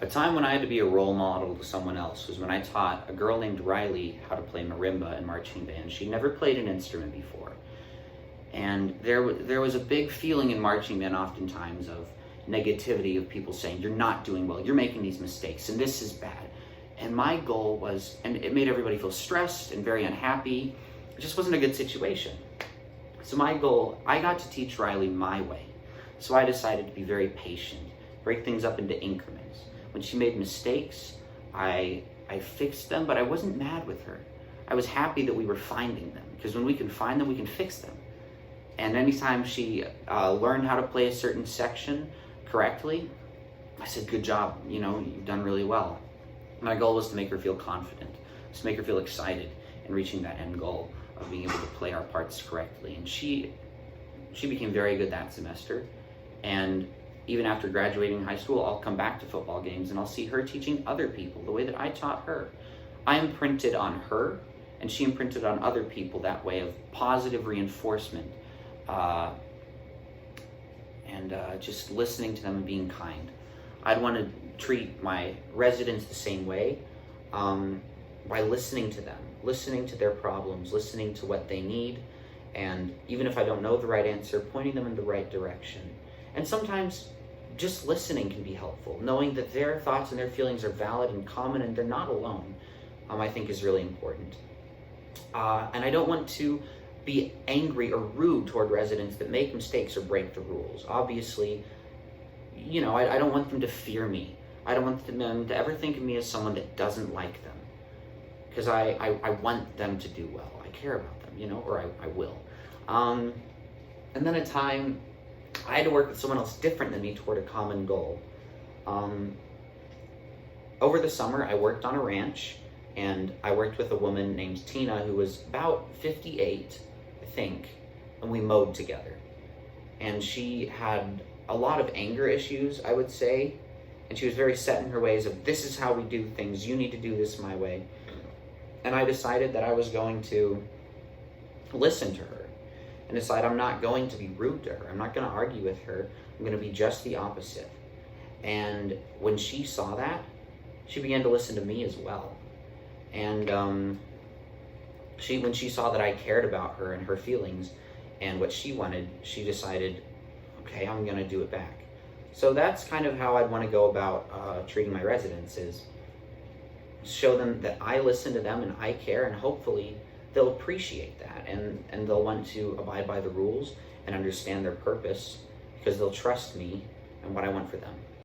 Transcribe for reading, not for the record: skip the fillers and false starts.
A time when I had to be a role model to someone else was when I taught a girl named Riley how to play marimba and marching band. She'd never played an instrument before. And there was a big feeling in marching band oftentimes of negativity, of people saying, you're not doing well, you're making these mistakes, and this is bad. And my goal was, and it made everybody feel stressed and very unhappy. It just wasn't a good situation. So my goal, I got to teach Riley my way. So I decided to be very patient, break things up into increments. When she made mistakes, I fixed them, but I wasn't mad with her. I was happy that we were finding them, because when we can find them, we can fix them. And anytime she learned how to play a certain section correctly, I said, good job, you've done really well. My goal was to make her feel confident, to make her feel excited in reaching that end goal of being able to play our parts correctly. And she became very good that semester. And even after graduating high school, I'll come back to football games and I'll see her teaching other people the way that I taught her. I imprinted on her, and she imprinted on other people that way of positive reinforcement, and just listening to them and being kind. I'd want to treat my residents the same way, by listening to them, listening to their problems, listening to what they need, and even if I don't know the right answer, pointing them in the right direction. And sometimes just listening can be helpful. Knowing that their thoughts and their feelings are valid and common and they're not alone, I think is really important. And I don't want to be angry or rude toward residents that make mistakes or break the rules. Obviously, I don't want them to fear me. I don't want them to ever think of me as someone that doesn't like them. Because I want them to do well. I care about them, or I will. And then a time I had to work with someone else different than me toward a common goal. Over the summer, I worked on a ranch, and I worked with a woman named Tina who was about 58, I think, and we mowed together. And she had a lot of anger issues, I would say, and she was very set in her ways of, this is how we do things, you need to do this my way. And I decided that I was going to listen to her and decide I'm not going to be rude to her. I'm not going to argue with her. I'm going to be just the opposite. And when she saw that, she began to listen to me as well. And when she saw that I cared about her and her feelings and what she wanted, she decided, okay, I'm going to do it back. So that's kind of how I'd want to go about treating my residents, is show them that I listen to them and I care, and hopefully they'll appreciate that, and they'll want to abide by the rules and understand their purpose, because they'll trust me and what I want for them.